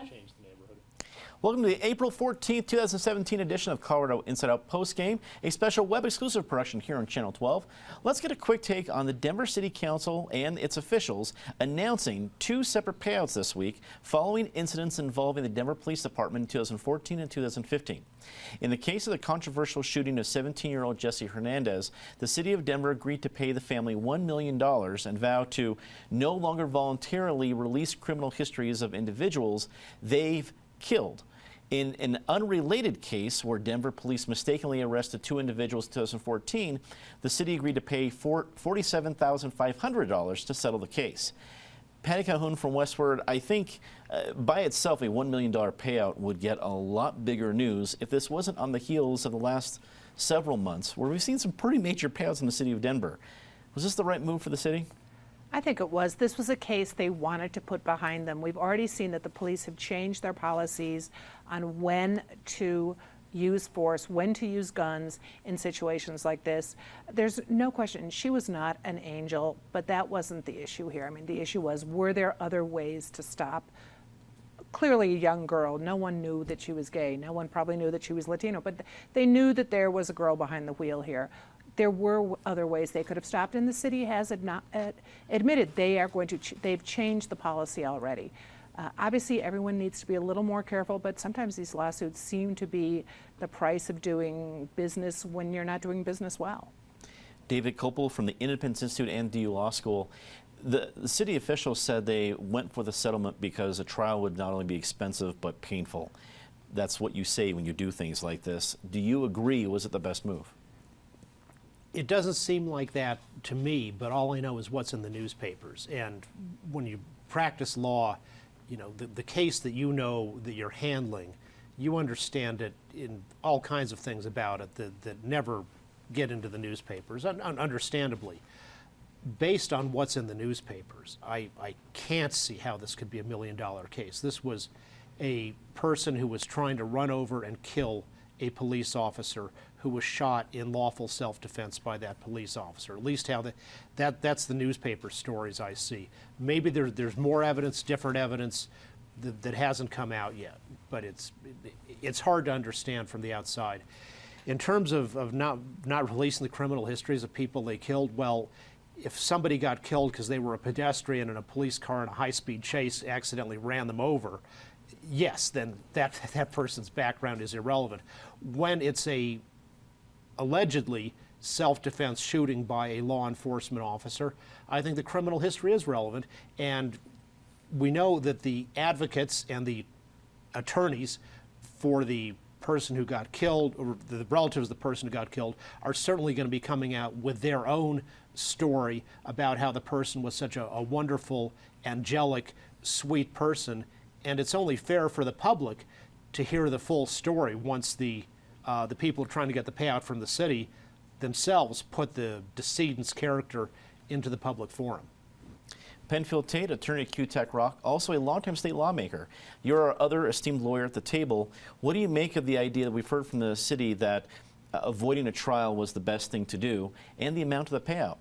change the neighborhood. Welcome to the April 14th, 2017 edition of Colorado Inside Out Postgame, a special web-exclusive production here on Channel 12. Let's get a quick take on the Denver City Council and its officials announcing two separate payouts this week following incidents involving the Denver Police Department in 2014 and 2015. In the case of the controversial shooting of 17-year-old Jessica Hernandez, the city of Denver agreed to pay the family $1 million and vow to no longer voluntarily release criminal histories of individuals they've killed. In an unrelated case where Denver police mistakenly arrested two individuals in 2014, the city agreed to pay $47,500 to settle the case. Patty Calhoun from Westward, I think by itself a $1 million payout would get a lot bigger news if this wasn't on the heels of the last several months where we've seen some pretty major payouts in the city of Denver. Was this the right move for the city? I think it was. This was a case they wanted to put behind them. We've already seen that the police have changed their policies on when to use force, when to use guns in situations like this. There's no question she was not an angel, but that wasn't the issue here. I mean, the issue was, were there other ways to stop? Clearly a young girl. No one knew that she was gay. No one probably knew that she was Latino, but they knew that there was a girl behind the wheel here. There were other ways they could have stopped, and the city has admitted they've changed the policy already. Obviously, everyone needs to be a little more careful, but sometimes these lawsuits seem to be the price of doing business when you're not doing business well. David Kopel from the Independence Institute and DU Law School. The city officials said they went for the settlement because a trial would not only be expensive but painful. That's what you say when you do things like this. Do you agree? Was it the best move? It doesn't seem like that to me, but all I know is what's in the newspapers. And when you practice law, you know, the case that you know that you're handling, you understand it in all kinds of things about it that never get into the newspapers, understandably. Based on what's in the newspapers, I can't see how this could be $1 million case. This was a person who was trying to run over and kill a police officer who was shot in lawful self-defense by that police officer. At least how that's the newspaper stories I see. Maybe there's more evidence, different evidence that hasn't come out yet, but it's hard to understand from the outside. In terms of not releasing the criminal histories of people they killed, well, if somebody got killed because they were a pedestrian in a police car in a high-speed chase accidentally ran them over, yes, then that person's background is irrelevant. When it's a allegedly self-defense shooting by a law enforcement officer, I think the criminal history is relevant, and we know that the advocates and the attorneys for the person who got killed, or the relatives of the person who got killed, are certainly going to be coming out with their own story about how the person was such a wonderful, angelic, sweet person. And it's only fair for the public to hear the full story once the people trying to get the payout from the city themselves put the decedent's character into the public forum. Penfield Tate, attorney at Q-Tech Rock, also a longtime state lawmaker. You're our other esteemed lawyer at the table. What do you make of the idea that we've heard from the city that avoiding a trial was the best thing to do, and the amount of the payout?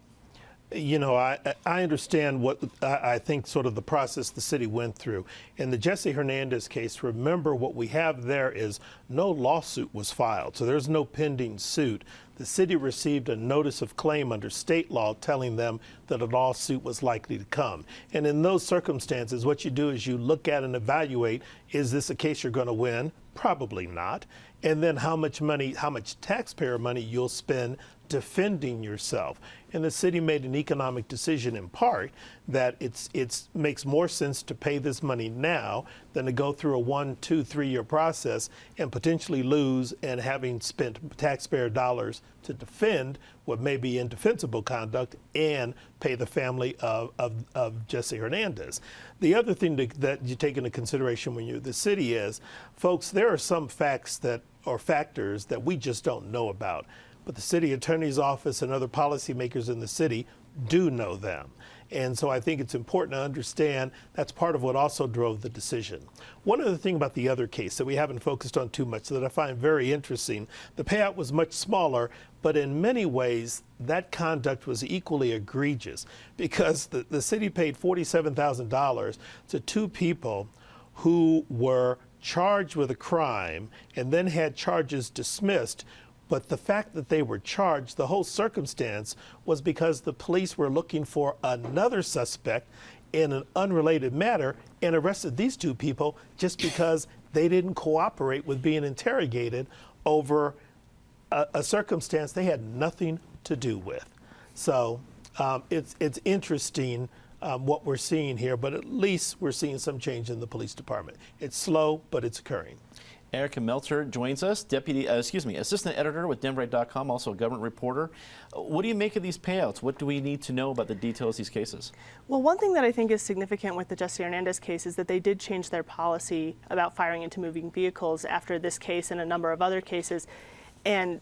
You know, I understand what I think sort of the process the city went through. In the Jesse Hernandez case, remember what we have there is no lawsuit was filed, so there's no pending suit. The city received a notice of claim under state law telling them that a lawsuit was likely to come. And in those circumstances, what you do is you look at and evaluate, is this a case you're going to win? Probably not. And then how much money, how much taxpayer money you'll spend defending yourself. And the city made an economic decision in part that it makes more sense to pay this money now than to go through a 1, 2, 3 year process and potentially lose, and having spent taxpayer dollars to defend what may be indefensible conduct and pay the family of Jesse Hernandez. The other thing that you take into consideration when you're the city is, folks, there are some facts or factors that we just don't know about. But the city attorney's office and other policymakers in the city do know them. And so I think it's important to understand that's part of what also drove the decision. One other thing about the other case that we haven't focused on too much that I find very interesting, the payout was much smaller, but in many ways that conduct was equally egregious because the city paid $47,000 to two people who were charged with a crime and then had charges dismissed. But the fact that they were charged, the whole circumstance was because the police were looking for another suspect in an unrelated matter and arrested these two people just because they didn't cooperate with being interrogated over a circumstance they had nothing to do with. So it's interesting what we're seeing here, but at least we're seeing some change in the police department. It's slow, but it's occurring. Erica Meltzer joins us, assistant editor with Denverite.com, also a government reporter. What do you make of these payouts? What do we need to know about the details of these cases? Well, one thing that I think is significant with the Jessica Hernandez case is that they did change their policy about firing into moving vehicles after this case and a number of other cases. And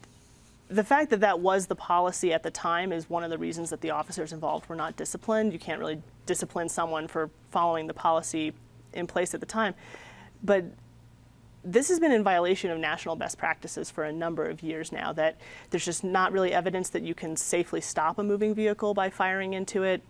the fact that that was the policy at the time is one of the reasons that the officers involved were not disciplined. You can't really discipline someone for following the policy in place at the time. But this has been in violation of national best practices for a number of years now, that there's just not really evidence that you can safely stop a moving vehicle by firing into it.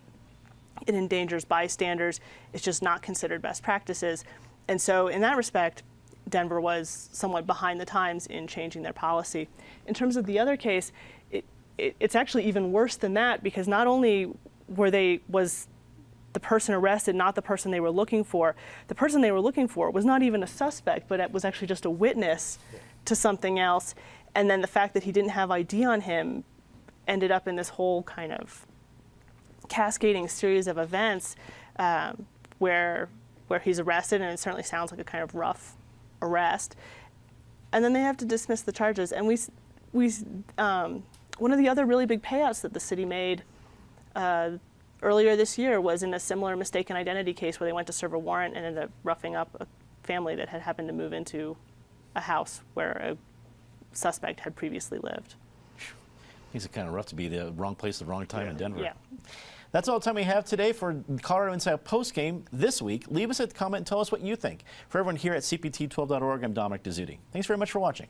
It endangers bystanders. It's just not considered best practices. And so in that respect, Denver was somewhat behind the times in changing their policy. In terms of the other case, it's actually even worse than that, because not only was the person arrested not the person they were looking for, the person they were looking for was not even a suspect, but it was actually just a witness to something else. And then the fact that he didn't have ID on him ended up in this whole kind of cascading series of events where he's arrested, and it certainly sounds like a kind of rough arrest, and then they have to dismiss the charges. And one of the other really big payouts that the city made earlier this year was in a similar mistaken identity case where they went to serve a warrant and ended up roughing up a family that had happened to move into a house where a suspect had previously lived. It's kind of rough to be the wrong place at the wrong time in Denver. Yeah. That's all the time we have today for Colorado Inside Out postgame this week. Leave us a comment and tell us what you think. For everyone here at CPT12.org, I'm Dominic Dezzutti. Thanks very much for watching.